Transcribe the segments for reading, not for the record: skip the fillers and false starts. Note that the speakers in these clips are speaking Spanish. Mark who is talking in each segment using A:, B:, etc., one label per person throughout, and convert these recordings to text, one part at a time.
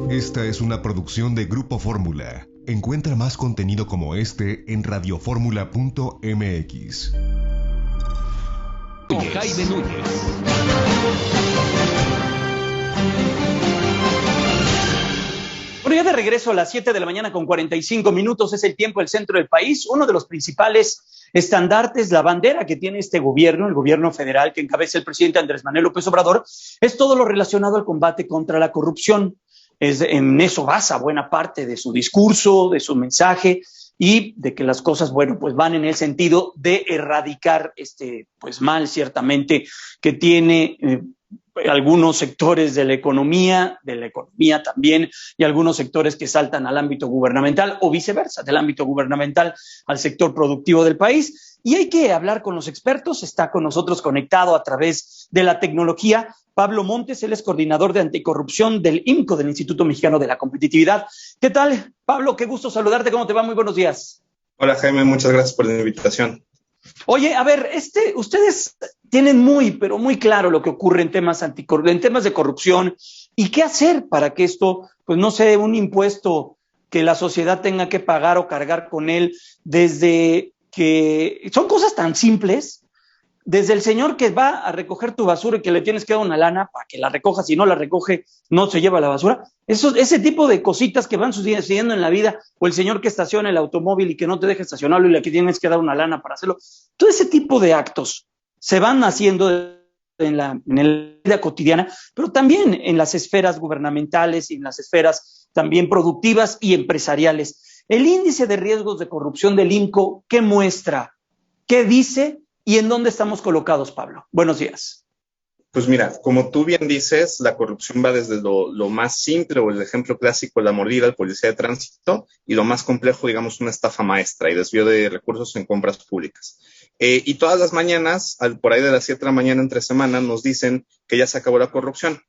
A: Esta es una producción de Grupo Fórmula. Encuentra más contenido como este en radioformula.mx.
B: Jaime Núñez. Bueno, ya de regreso a las 7 de la mañana con 45 minutos, es el tiempo del centro del país. Uno de los principales estandartes, la bandera que tiene este gobierno, el gobierno federal que encabeza el presidente Andrés Manuel López Obrador, es todo lo relacionado al combate contra la corrupción. En eso basa buena parte de su discurso, de su mensaje y de que las cosas, bueno, pues van en el sentido de erradicar este, pues mal ciertamente que tiene algunos sectores de la economía también, y algunos sectores que saltan al ámbito gubernamental o viceversa, del ámbito gubernamental al sector productivo del país. Y hay que hablar con los expertos. Está con nosotros conectado a través de la tecnología Pablo Montes, él es coordinador de anticorrupción del IMCO, del Instituto Mexicano de la Competitividad. ¿Qué tal, Pablo? Qué gusto saludarte. ¿Cómo te va? Muy buenos días.
C: Hola, Jaime. Muchas gracias por la invitación.
B: Oye, a ver, ustedes tienen pero muy claro lo que ocurre en temas de corrupción y qué hacer para que esto, pues no sea un impuesto que la sociedad tenga que pagar o cargar con él, desde que son cosas tan simples, desde el señor que va a recoger tu basura y que le tienes que dar una lana para que la recoja, si no la recoge, no se lleva la basura. Ese tipo de cositas que van sucediendo en la vida, o el señor que estaciona el automóvil y que no te deja estacionarlo y le tienes que dar una lana para hacerlo. Todo ese tipo de actos se van haciendo en la vida cotidiana, pero también en las esferas gubernamentales y en las esferas también productivas y empresariales. El índice de riesgos de corrupción del IMCO, ¿qué muestra? ¿Qué dice? ¿Y en dónde estamos colocados, Pablo? Buenos días.
C: Pues mira, como tú bien dices, la corrupción va desde lo más simple, o el ejemplo clásico, la mordida al policía de tránsito, y lo más complejo, digamos, una estafa maestra y desvío de recursos en compras públicas. Y todas las mañanas, por ahí de las 7 de la mañana entre semana, nos dicen que ya se acabó la corrupción.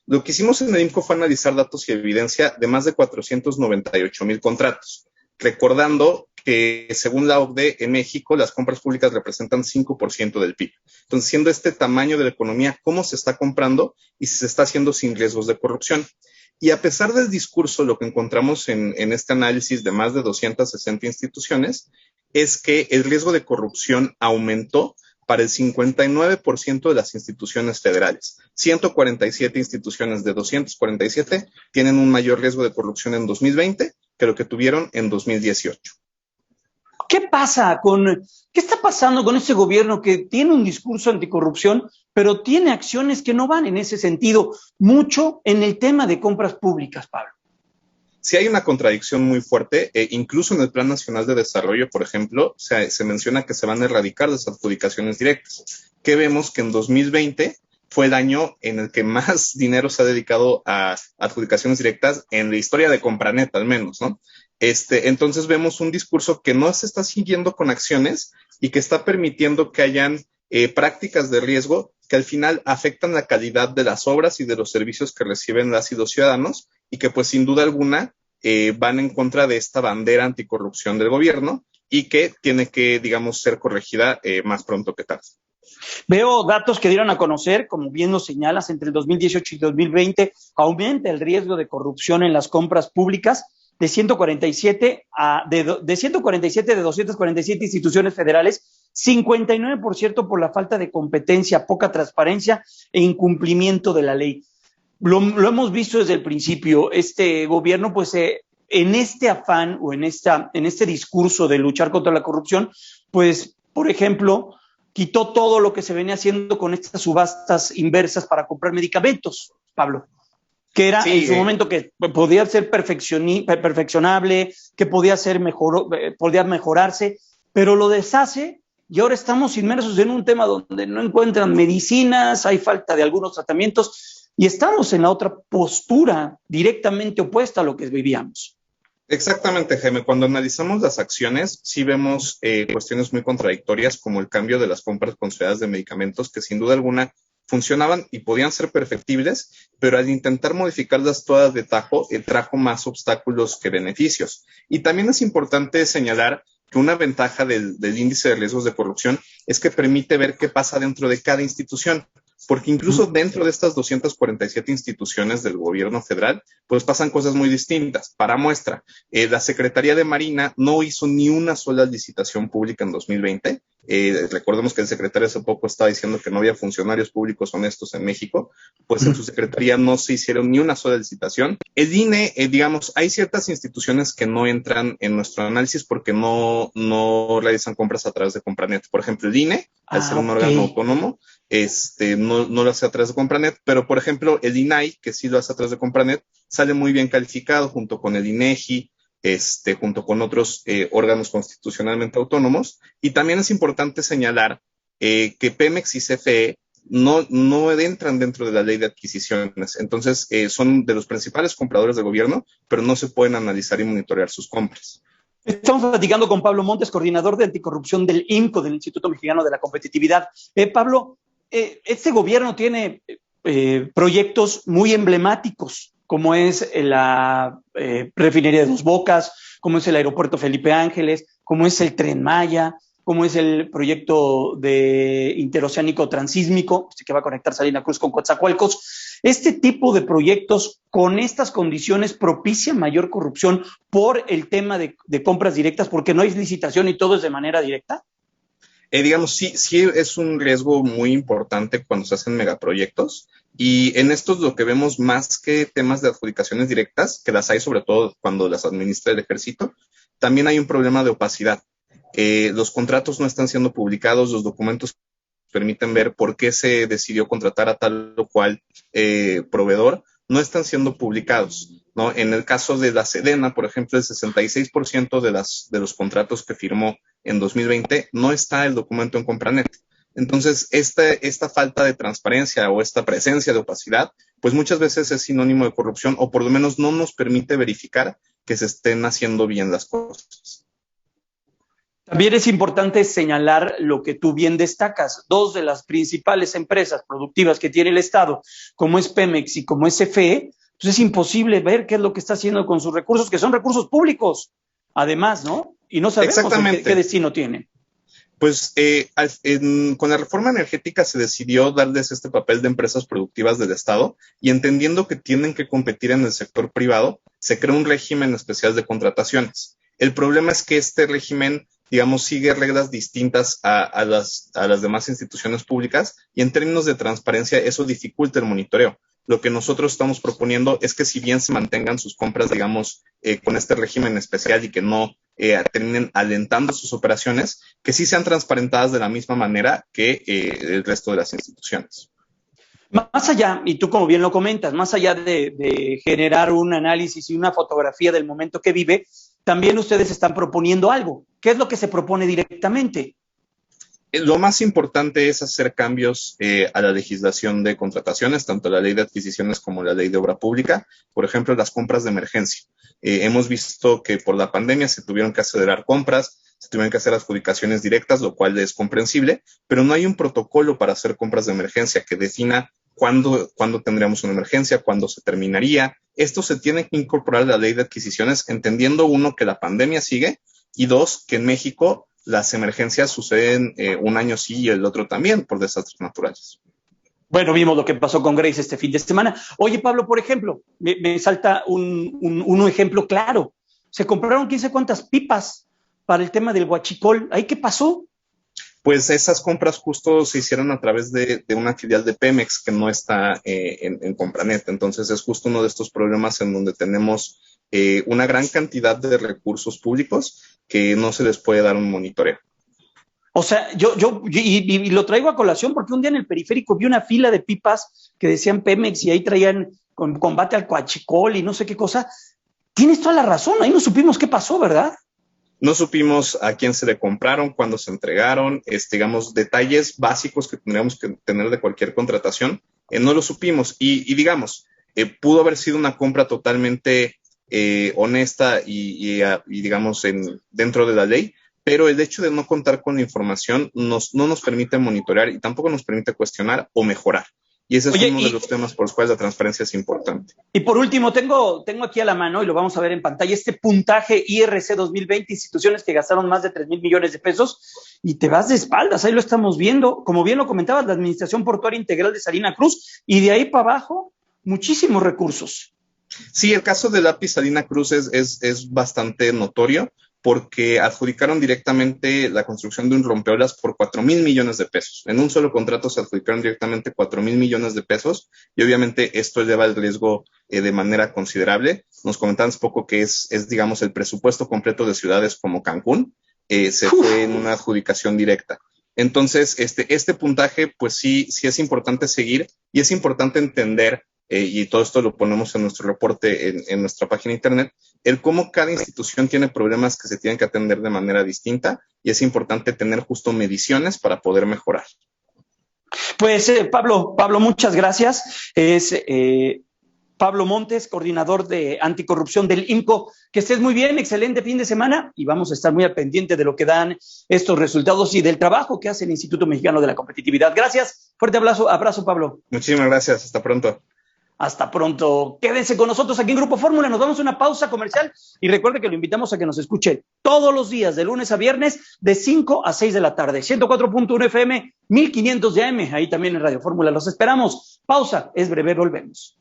C: Lo que hicimos en el IMCO fue analizar datos y evidencia de más de 498,000 contratos, recordando que según la OCDE en México las compras públicas representan 5% del PIB. Entonces, siendo este tamaño de la economía, ¿cómo se está comprando y si se está haciendo sin riesgos de corrupción? Y a pesar del discurso, lo que encontramos en este análisis de más de 260 instituciones es que el riesgo de corrupción aumentó para el 59% de las instituciones federales. 147 instituciones de 247 tienen un mayor riesgo de corrupción en 2020 que lo que tuvieron en 2018.
B: ¿Qué está pasando con ese gobierno que tiene un discurso anticorrupción, pero tiene acciones que no van en ese sentido, mucho en el tema de compras públicas, Pablo?
C: Sí hay una contradicción muy fuerte, incluso en el Plan Nacional de Desarrollo, por ejemplo, se menciona que se van a erradicar las adjudicaciones directas, que vemos que en 2020 fue el año en el que más dinero se ha dedicado a adjudicaciones directas en la historia de Compranet, al menos, ¿no? Entonces vemos un discurso que no se está siguiendo con acciones y que está permitiendo que hayan prácticas de riesgo que al final afectan la calidad de las obras y de los servicios que reciben las y los ciudadanos, y que pues sin duda alguna van en contra de esta bandera anticorrupción del gobierno y que tiene que, digamos, ser corregida más pronto que tarde.
B: Veo datos que dieron a conocer, como bien lo señalas, entre el 2018 y 2020 aumenta el riesgo de corrupción en las compras públicas de 147 de 247 instituciones federales, 59% por la falta de competencia, poca transparencia e incumplimiento de la ley. Lo hemos visto desde el principio. Este gobierno, pues, en este afán o en este discurso de luchar contra la corrupción, pues, por ejemplo, quitó todo lo que se venía haciendo con estas subastas inversas para comprar medicamentos, Pablo, que era en su momento que podía ser perfeccionable, que podía mejorarse, pero lo deshace, y ahora estamos inmersos en un tema donde no encuentran medicinas, hay falta de algunos tratamientos, y estamos en la otra postura directamente opuesta a lo que vivíamos.
C: Exactamente, Jaime. Cuando analizamos las acciones, sí vemos cuestiones muy contradictorias, como el cambio de las compras consolidadas de medicamentos, que sin duda alguna funcionaban y podían ser perfectibles, pero al intentar modificarlas todas de tajo, trajo más obstáculos que beneficios. Y también es importante señalar que una ventaja del índice de riesgos de corrupción es que permite ver qué pasa dentro de cada institución. porque incluso dentro de estas 247 instituciones del gobierno federal, pues pasan cosas muy distintas. Para muestra, la Secretaría de Marina no hizo ni una sola licitación pública en 2020. Recordemos que el secretario hace poco estaba diciendo que no había funcionarios públicos honestos en México, pues en su secretaría no se hicieron ni una sola licitación. El INE, digamos, hay ciertas instituciones que no entran en nuestro análisis porque no realizan compras a través de Compranet. Por ejemplo, el INE, al ser un órgano autónomo, no lo hace a través de Compranet, pero por ejemplo, el INAI, que sí lo hace a través de Compranet, sale muy bien calificado junto con el INEGI, junto con otros órganos constitucionalmente autónomos. Y también es importante señalar que Pemex y CFE no entran dentro de la ley de adquisiciones. Entonces, son de los principales compradores de gobierno, pero no se pueden analizar y monitorear sus compras.
B: Estamos platicando con Pablo Montes, coordinador de anticorrupción del IMCO, del Instituto Mexicano de la Competitividad. Pablo, este gobierno tiene proyectos muy emblemáticos, como es la refinería de Dos Bocas, como es el aeropuerto Felipe Ángeles, como es el Tren Maya, como es el proyecto de interoceánico transísmico, que va a conectar Salina Cruz con Coatzacoalcos. Este tipo de proyectos con estas condiciones propician mayor corrupción por el tema de compras directas, porque no hay licitación y todo es de manera directa.
C: Digamos, sí es un riesgo muy importante cuando se hacen megaproyectos, y en estos lo que vemos más que temas de adjudicaciones directas, que las hay sobre todo cuando las administra el ejército, también hay un problema de opacidad. Los contratos no están siendo publicados, los documentos permiten ver por qué se decidió contratar a tal o cual proveedor, no están siendo publicados, ¿no? En el caso de la Sedena, por ejemplo, el 66% de los contratos que firmó en 2020 no está el documento en Compranet. Entonces, esta falta de transparencia o esta presencia de opacidad, pues muchas veces es sinónimo de corrupción, o por lo menos no nos permite verificar que se estén haciendo bien las cosas.
B: También es importante señalar lo que tú bien destacas. Dos de las principales empresas productivas que tiene el Estado, como es Pemex y como es CFE, pues es imposible ver qué es lo que está haciendo con sus recursos, que son recursos públicos, además, ¿no? Y no sabemos qué destino tiene.
C: Pues con la reforma energética se decidió darles este papel de empresas productivas del Estado, y entendiendo que tienen que competir en el sector privado, se creó un régimen especial de contrataciones. El problema es que este régimen, digamos, sigue reglas distintas a las demás instituciones públicas, y en términos de transparencia eso dificulta el monitoreo. Lo que nosotros estamos proponiendo es que, si bien se mantengan sus compras, digamos, con este régimen especial, y que no terminen alentando sus operaciones, que sí sean transparentadas de la misma manera que el resto de las instituciones.
B: Más allá, y tú como bien lo comentas, más allá de generar un análisis y una fotografía del momento que vive, también ustedes están proponiendo algo. ¿Qué es lo que se propone directamente?
C: Lo más importante es hacer cambios a la legislación de contrataciones, tanto la ley de adquisiciones como la ley de obra pública. Por ejemplo, las compras de emergencia. Hemos visto que por la pandemia se tuvieron que acelerar compras, se tuvieron que hacer adjudicaciones directas, lo cual es comprensible, pero no hay un protocolo para hacer compras de emergencia que defina cuándo tendríamos una emergencia, cuándo se terminaría. Esto se tiene que incorporar a la ley de adquisiciones, entendiendo, uno, que la pandemia sigue, y dos, que en México las emergencias suceden un año sí y el otro también, por desastres naturales.
B: Bueno, vimos lo que pasó con Grace este fin de semana. Oye, Pablo, por ejemplo, me salta un ejemplo claro. Se compraron 15 cuantas pipas para el tema del huachicol. ¿Ahí qué pasó?
C: Pues esas compras justo se hicieron a través de una filial de Pemex que no está en Compranet. Entonces es justo uno de estos problemas en donde tenemos una gran cantidad de recursos públicos que no se les puede dar un monitoreo.
B: O sea, y lo traigo a colación porque un día en el periférico vi una fila de pipas que decían Pemex, y ahí traían con combate al huachicol y no sé qué cosa. Tienes toda la razón, ahí no supimos qué pasó, ¿verdad?
C: No supimos a quién se le compraron, cuándo se entregaron, digamos, detalles básicos que tendríamos que tener de cualquier contratación, no lo supimos. Y digamos, pudo haber sido una compra totalmente honesta y digamos, dentro de la ley, pero el hecho de no contar con la información no nos permite monitorear y tampoco nos permite cuestionar o mejorar. y ese es uno de los temas por los cuales la transparencia es importante.
B: Y por último, tengo aquí a la mano, y lo vamos a ver en pantalla, este puntaje IRC 2020, instituciones que gastaron más de 3,000 millones de pesos, y te vas de espaldas, ahí lo estamos viendo, como bien lo comentabas, la Administración Portuaria Integral de Salina Cruz, y de ahí para abajo, muchísimos recursos.
C: Sí, el caso de Lápiz Salina Cruz es bastante notorio, porque adjudicaron directamente la construcción de un rompeolas por 4,000 millones de pesos. En un solo contrato se adjudicaron directamente 4,000 millones de pesos, y obviamente esto eleva el riesgo de manera considerable. Nos comentaban un poco que es, digamos, el presupuesto completo de ciudades como Cancún, se fue en una adjudicación directa. Entonces, este puntaje, pues sí es importante seguir, y es importante entender, y todo esto lo ponemos en nuestro reporte en nuestra página de internet, el cómo cada institución tiene problemas que se tienen que atender de manera distinta, y es importante tener justo mediciones para poder mejorar.
B: Pues Pablo, muchas gracias. Es Pablo Montes, coordinador de anticorrupción del INCO. Que estés muy bien, excelente fin de semana, y vamos a estar muy al pendiente de lo que dan estos resultados y del trabajo que hace el Instituto Mexicano de la Competitividad. Gracias, fuerte abrazo, Pablo.
C: Muchísimas gracias, hasta pronto.
B: Hasta pronto. Quédense con nosotros aquí en Grupo Fórmula. Nos vamos a una pausa comercial y recuerde que lo invitamos a que nos escuche todos los días, de lunes a viernes, de 5 a 6 de la tarde. 104.1 FM, 1500 de AM, ahí también en Radio Fórmula. Los esperamos. Pausa, es breve, volvemos.